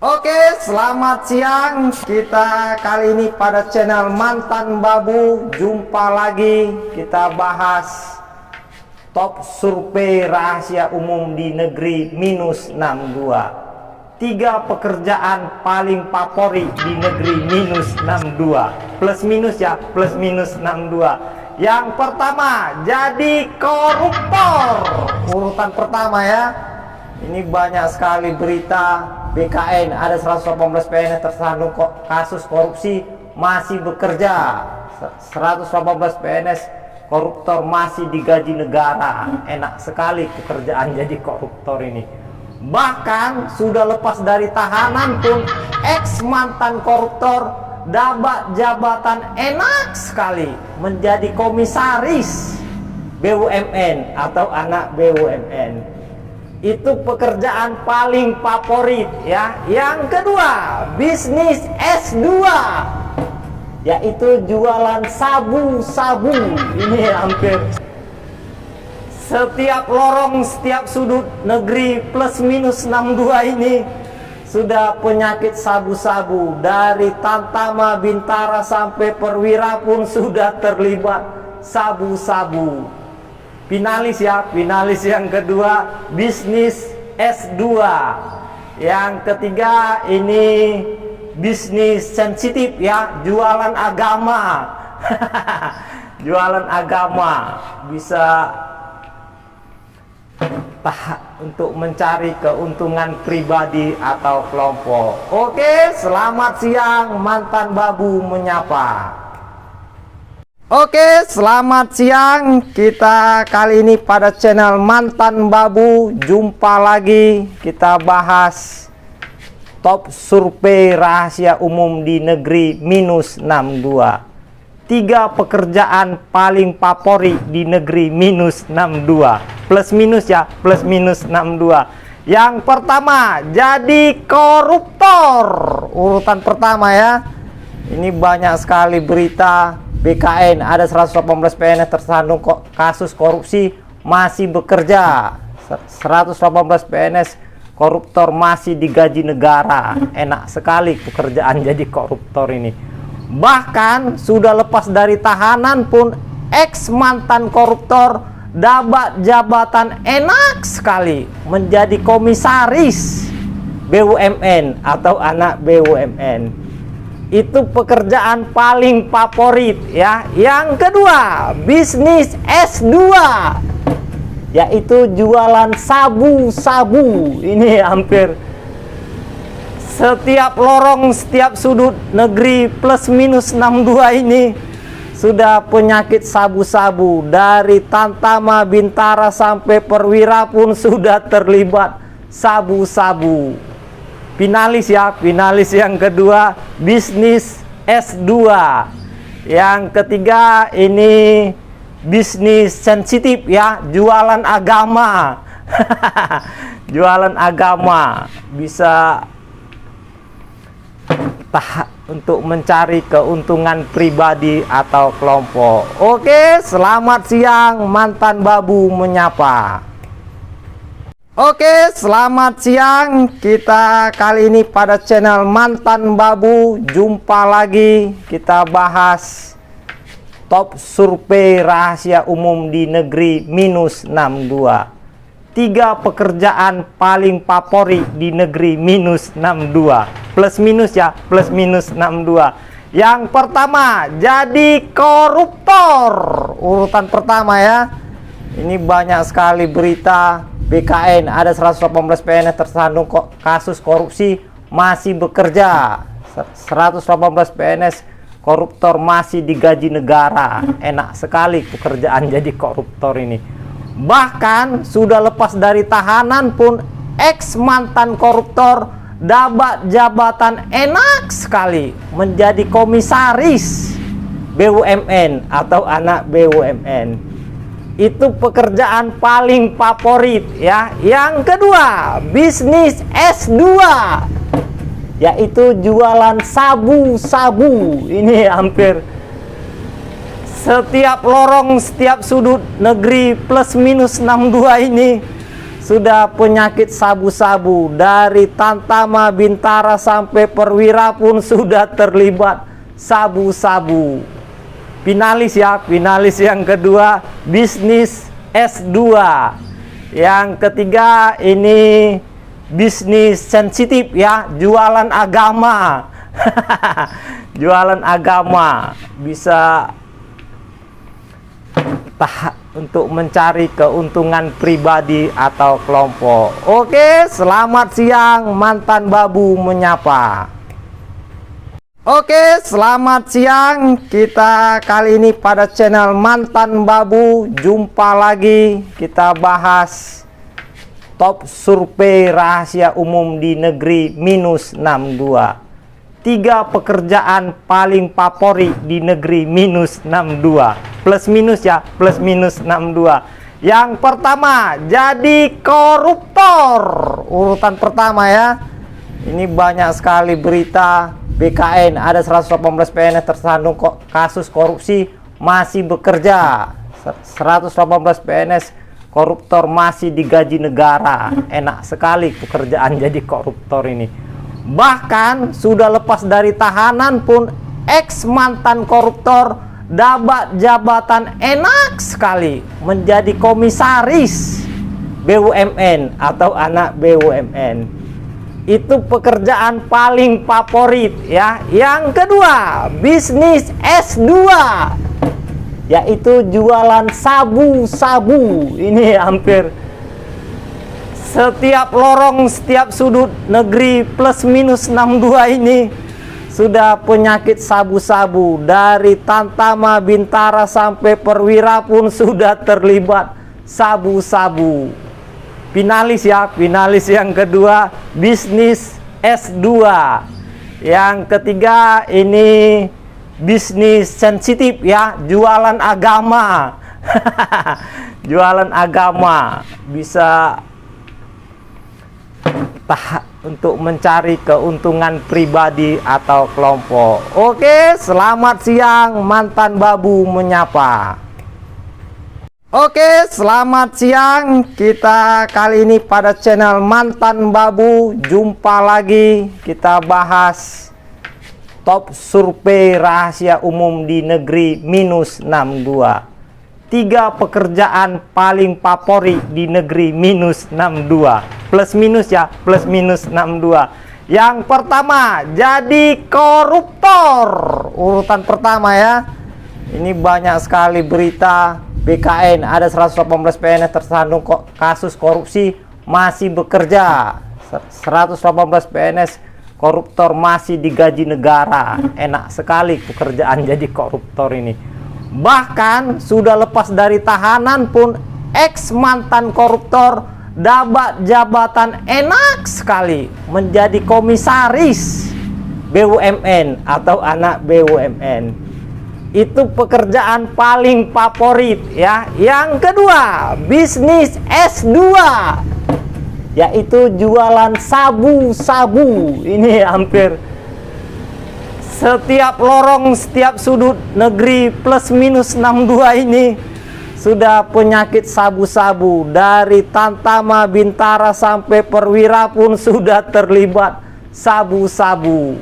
Oke, selamat siang. Kita kali ini pada channel Mantan Babu. Jumpa lagi, kita bahas top survei rahasia umum di negeri minus 62. 3 pekerjaan paling favorit di negeri minus 62. Plus minus ya, plus minus 62. Yang pertama, jadi koruptor. Urutan pertama ya. Ini banyak sekali berita BKN, ada 118 PNS tersandung kasus korupsi masih bekerja. 118 PNS koruptor masih digaji negara. Enak sekali pekerjaan jadi koruptor ini. Bahkan sudah lepas dari tahanan pun ex mantan koruptor dapat jabatan enak sekali menjadi komisaris BUMN atau anak BUMN. Itu pekerjaan paling favorit ya. Yang kedua, bisnis S2, yaitu jualan sabu-sabu. Ini hampir setiap lorong, setiap sudut negeri plus minus 62 ini sudah penyakit sabu-sabu. Dari Tamtama, Bintara sampai Perwira pun sudah terlibat sabu-sabu. Finalis ya, finalis yang kedua bisnis S2. Yang ketiga ini bisnis sensitif ya, jualan agama. Jualan agama bisa untuk mencari keuntungan pribadi atau kelompok. Oke, selamat siang, Mantan Babu menyapa. Oke, selamat siang. Kita kali ini pada channel Mantan Babu. Jumpa lagi, kita bahas top survei rahasia umum di negeri minus 62. 3 pekerjaan paling favorit di negeri minus 62. Plus minus ya, plus minus 62. Yang pertama, jadi koruptor. Urutan pertama ya. Ini banyak sekali berita BKN, ada 118 PNS tersandung kasus korupsi masih bekerja. 118 PNS koruptor masih digaji negara. Enak sekali pekerjaan jadi koruptor ini. Bahkan sudah lepas dari tahanan pun ex mantan koruptor dapat jabatan enak sekali menjadi komisaris BUMN atau anak BUMN. Itu pekerjaan paling favorit ya. Yang kedua, bisnis S2, yaitu jualan sabu-sabu. Ini hampir setiap lorong, setiap sudut negeri plus minus 62 ini sudah penyakit sabu-sabu. Dari Tamtama, Bintara sampai Perwira pun sudah terlibat sabu-sabu. Finalis ya, finalis yang kedua bisnis S2. Yang ketiga ini bisnis sensitif ya, jualan agama. Jualan agama bisa untuk mencari keuntungan pribadi atau kelompok. Oke, selamat siang, Mantan Babu menyapa. Oke, selamat siang. Kita kali ini pada channel Mantan Babu. Jumpa lagi, kita bahas top survei rahasia umum di negeri minus 62. 3 pekerjaan paling favorit di negeri minus 62. Plus minus ya, plus minus 62. Yang pertama, jadi koruptor. Urutan pertama ya. Ini banyak sekali berita BKN, ada 118 PNS tersandung kasus korupsi masih bekerja. 118 PNS koruptor masih digaji negara. Enak sekali pekerjaan jadi koruptor ini. Bahkan sudah lepas dari tahanan pun ex mantan koruptor dapat jabatan enak sekali menjadi komisaris BUMN atau anak BUMN. Itu pekerjaan paling favorit ya. Yang kedua, bisnis S2, yaitu jualan sabu-sabu. Ini hampir setiap lorong, setiap sudut negeri plus minus 62 ini sudah penyakit sabu-sabu. Dari Tamtama, Bintara sampai Perwira pun sudah terlibat sabu-sabu. Finalis ya, finalis yang kedua bisnis S2. Yang ketiga ini bisnis sensitif ya, jualan agama. Jualan agama bisa untuk mencari keuntungan pribadi atau kelompok. Oke, selamat siang mantan babu menyapa. Oke, selamat siang. Kita kali ini pada channel Mantan Babu jumpa lagi. Kita bahas top survei rahasia umum di negeri minus 62. 3 pekerjaan paling favorit di negeri minus 62. Plus minus ya, plus minus 62. Yang pertama, jadi koruptor. Urutan pertama ya. Ini banyak sekali berita BKN, ada 118 PNS tersandung kasus korupsi masih bekerja. 118 PNS koruptor masih digaji negara. Enak sekali pekerjaan jadi koruptor ini. Bahkan sudah lepas dari tahanan pun ex mantan koruptor dapat jabatan enak sekali menjadi komisaris BUMN atau anak BUMN. Itu pekerjaan paling favorit ya. Yang kedua, bisnis S2, yaitu jualan sabu-sabu. Ini hampir setiap lorong, setiap sudut negeri plus minus 62 ini sudah penyakit sabu-sabu. Dari Tamtama, Bintara sampai Perwira pun sudah terlibat sabu-sabu. Finalis ya, finalis yang kedua bisnis S2. Yang ketiga ini bisnis sensitif ya, jualan agama. Jualan agama bisa untuk mencari keuntungan pribadi atau kelompok. Oke, selamat siang mantan babu menyapa. Oke, selamat siang. Kita kali ini pada channel Mantan Babu jumpa lagi. Kita bahas top survei rahasia umum di negeri minus 62. 3 pekerjaan paling favorit di negeri minus 62. Plus minus ya, plus minus 62. Yang pertama, jadi koruptor. Urutan pertama ya. Ini banyak sekali berita BKN, ada 118 PNS tersandung kasus korupsi masih bekerja. 118 PNS koruptor masih digaji negara. Enak sekali pekerjaan jadi koruptor ini. Bahkan sudah lepas dari tahanan pun ex mantan koruptor dapat jabatan enak sekali menjadi komisaris BUMN atau anak BUMN. Itu pekerjaan paling favorit ya. Yang kedua, bisnis S2, yaitu jualan sabu-sabu. Ini hampir setiap lorong, setiap sudut negeri plus minus 62 ini sudah penyakit sabu-sabu. Dari Tamtama, Bintara sampai Perwira pun sudah terlibat sabu-sabu.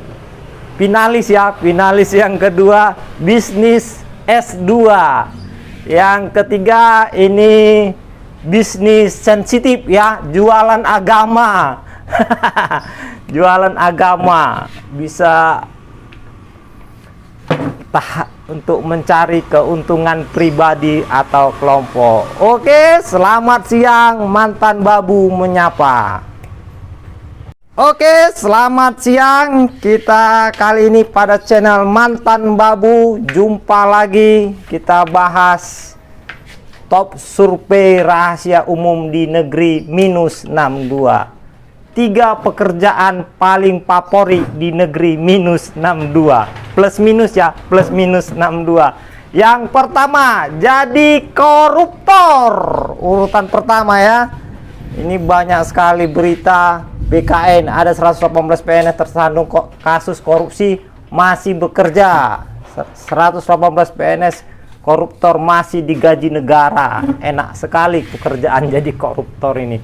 Finalis ya, finalis yang kedua bisnis S2. Yang ketiga ini bisnis sensitif ya, jualan agama. Jualan agama bisa untuk mencari keuntungan pribadi atau kelompok. Oke, selamat siang mantan babu menyapa. Oke, selamat siang. Kita kali ini pada channel Mantan Babu jumpa lagi. Kita bahas top survei rahasia umum di negeri minus 62. 3 pekerjaan paling favorit di negeri minus 62. Plus minus ya, plus minus 62. Yang pertama, jadi koruptor. Urutan pertama ya. Ini banyak sekali berita BKN, ada 118 PNS tersandung kasus korupsi masih bekerja. 118 PNS koruptor masih digaji negara. Enak sekali pekerjaan jadi koruptor ini.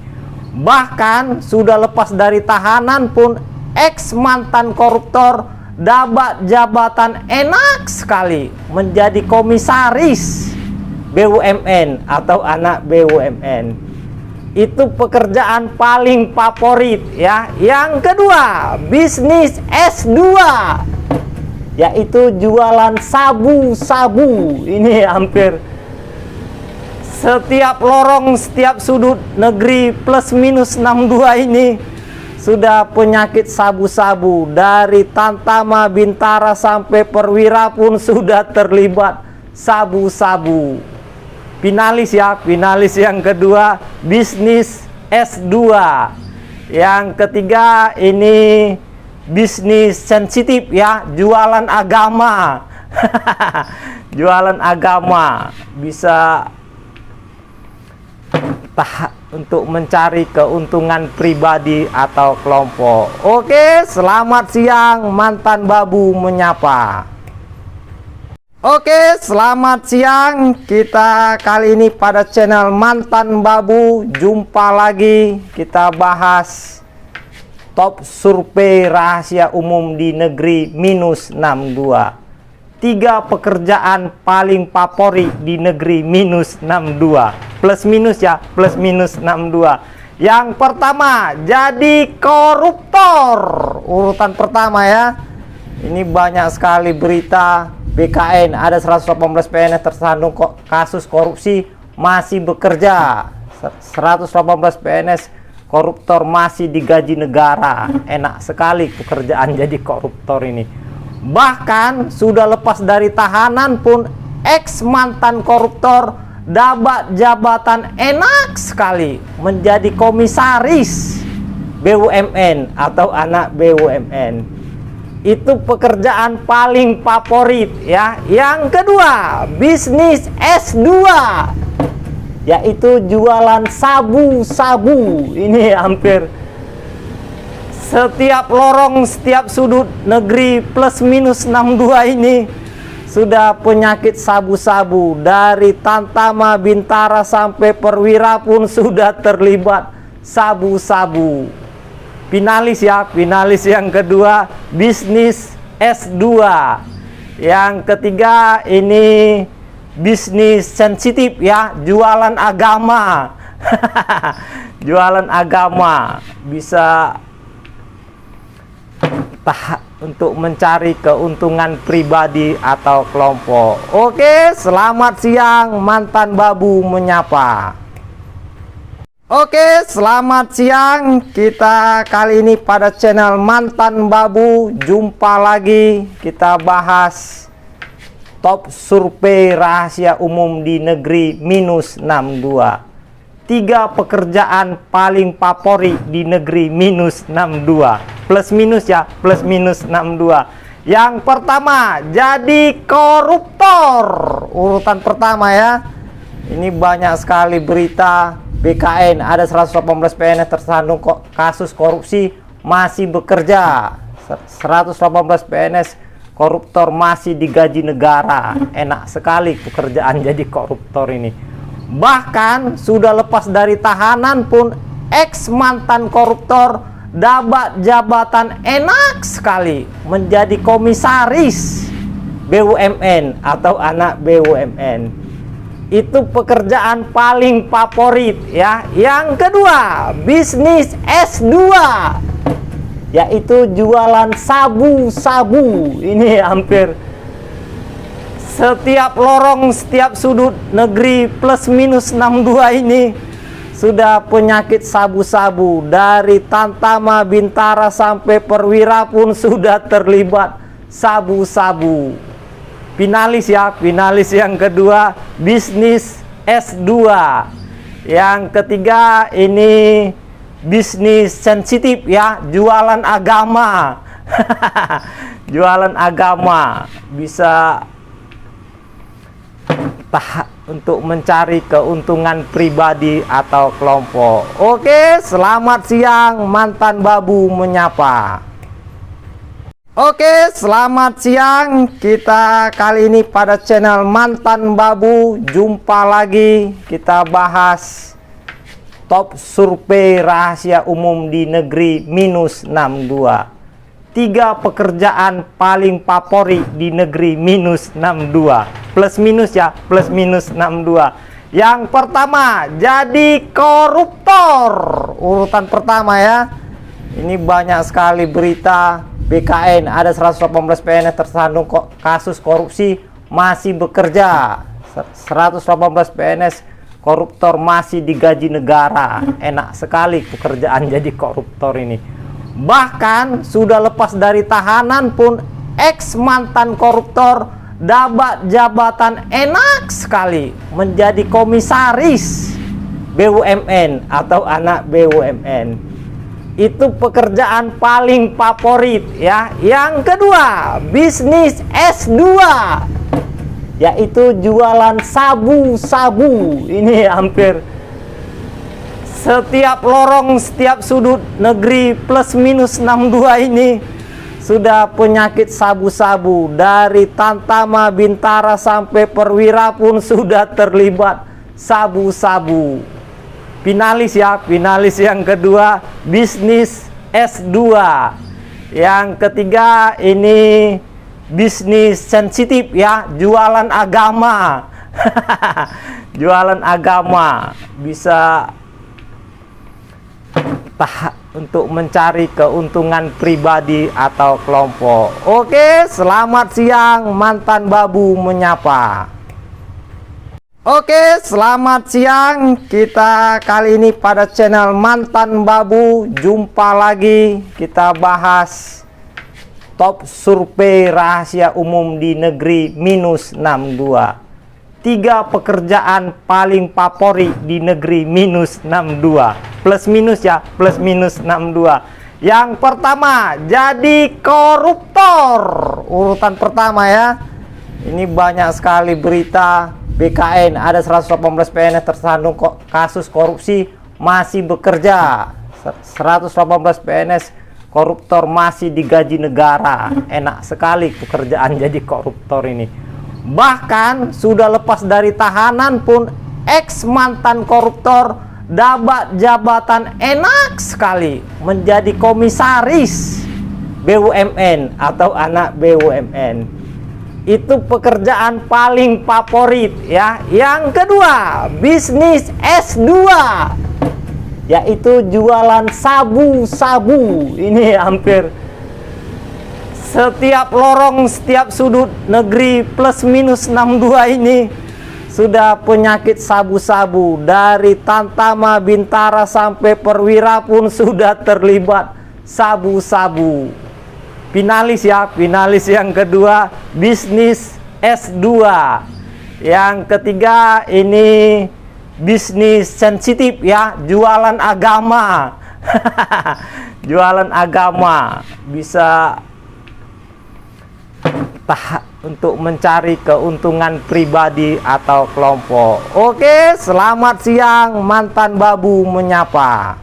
Bahkan sudah lepas dari tahanan pun ex mantan koruptor dapat jabatan enak sekali menjadi komisaris BUMN atau anak BUMN. Itu pekerjaan paling favorit ya. Yang kedua, bisnis S2, yaitu jualan sabu-sabu. Ini hampir setiap lorong, setiap sudut negeri plus minus 62 ini sudah penyakit sabu-sabu. Dari Tantama, Bintara sampai Perwira pun sudah terlibat sabu-sabu. Finalis ya, finalis yang kedua bisnis S2. Yang ketiga ini bisnis sensitif ya, jualan agama. Jualan agama bisa untuk mencari keuntungan pribadi atau kelompok. Oke, selamat siang mantan babu menyapa. Oke, selamat siang. Kita kali ini pada channel Mantan Babu jumpa lagi. Kita bahas top survei rahasia umum di negeri minus 62. 3 pekerjaan paling favorit di negeri minus 62. Plus minus ya, plus minus 62. Yang pertama, jadi koruptor. Urutan pertama ya. Ini banyak sekali berita BKN, ada 118 PNS tersandung kasus korupsi masih bekerja. 118 PNS koruptor masih digaji negara. Enak sekali pekerjaan jadi koruptor ini. Bahkan sudah lepas dari tahanan pun ex mantan koruptor dapat jabatan enak sekali menjadi komisaris BUMN atau anak BUMN. Itu pekerjaan paling favorit ya. Yang kedua, bisnis S2, yaitu jualan sabu-sabu. Ini hampir setiap lorong, setiap sudut negeri plus minus 62 ini sudah penyakit sabu-sabu. Dari Tantama, Bintara sampai Perwira pun sudah terlibat sabu-sabu. Finalis ya, finalis yang kedua bisnis S2. Yang ketiga ini bisnis sensitif ya, jualan agama. Jualan agama bisa untuk mencari keuntungan pribadi atau kelompok. Oke, selamat siang mantan babu menyapa. Oke, selamat siang. Kita kali ini pada channel Mantan Babu jumpa lagi. Kita bahas top survei rahasia umum di negeri minus 62. 3 pekerjaan paling favorit di negeri minus 62. Plus minus ya, plus minus 62. Yang pertama, jadi koruptor. Urutan pertama ya. Ini banyak sekali berita BKN, ada 118 PNS tersandung kasus korupsi masih bekerja. 118 PNS koruptor masih digaji negara. Enak sekali pekerjaan jadi koruptor ini. Bahkan sudah lepas dari tahanan pun ex mantan koruptor dapat jabatan enak sekali menjadi komisaris BUMN atau anak BUMN. Itu pekerjaan paling favorit ya. Yang kedua, bisnis S2, yaitu jualan sabu-sabu. Ini hampir setiap lorong, setiap sudut negeri plus minus 62 ini sudah penyakit sabu-sabu. Dari Tantama, Bintara sampai Perwira pun sudah terlibat sabu-sabu. Finalis ya, finalis yang kedua bisnis S2. Yang ketiga ini bisnis sensitif ya, jualan agama. Jualan agama bisa untuk mencari keuntungan pribadi atau kelompok. Oke, selamat siang mantan babu menyapa. Oke, selamat siang. Kita kali ini pada channel Mantan Babu jumpa lagi. Kita bahas top survei rahasia umum di negeri minus 62. 3 pekerjaan paling favorit di negeri minus 62. Plus minus ya, plus minus 62. Yang pertama, jadi koruptor. Urutan pertama ya. Ini banyak sekali berita BKN, ada 118 PNS tersandung kasus korupsi masih bekerja. 118 PNS koruptor masih digaji negara. Enak sekali pekerjaan jadi koruptor ini. Bahkan sudah lepas dari tahanan pun ex mantan koruptor dapat jabatan enak sekali menjadi komisaris BUMN atau anak BUMN. Itu pekerjaan paling favorit ya. Yang kedua, bisnis S2, yaitu jualan sabu-sabu. Ini hampir setiap lorong, setiap sudut negeri plus minus 62 ini sudah penyakit sabu-sabu. Dari Tantama, Bintara sampai Perwira pun sudah terlibat sabu-sabu. Finalis ya, finalis yang kedua bisnis S2. Yang ketiga ini bisnis sensitif ya, jualan agama. Jualan agama bisa untuk mencari keuntungan pribadi atau kelompok. Oke, selamat siang, mantan babu menyapa. Oke, selamat siang. Kita kali ini pada channel Mantan Babu jumpa lagi. Kita bahas top survei rahasia umum di negeri minus 62. 3 pekerjaan paling favorit di negeri minus 62. Plus minus ya, plus minus 62. Yang pertama, jadi koruptor. Urutan pertama ya. Ini banyak sekali berita BKN, ada 118 PNS tersandung kasus korupsi masih bekerja. 118 PNS koruptor masih digaji negara. Enak sekali pekerjaan jadi koruptor ini. Bahkan sudah lepas dari tahanan pun ex mantan koruptor dapat jabatan enak sekali menjadi komisaris BUMN atau anak BUMN. Itu pekerjaan paling favorit ya. Yang kedua, bisnis S2, yaitu jualan sabu-sabu. Ini hampir setiap lorong, setiap sudut negeri plus minus 62 ini sudah penyakit sabu-sabu. Dari Tantama, Bintara sampai Perwira pun sudah terlibat sabu-sabu. Finalis ya, finalis yang kedua bisnis S2. Yang ketiga ini bisnis sensitif ya, jualan agama. Jualan agama bisa untuk mencari keuntungan pribadi atau kelompok. Oke, selamat siang, mantan babu menyapa.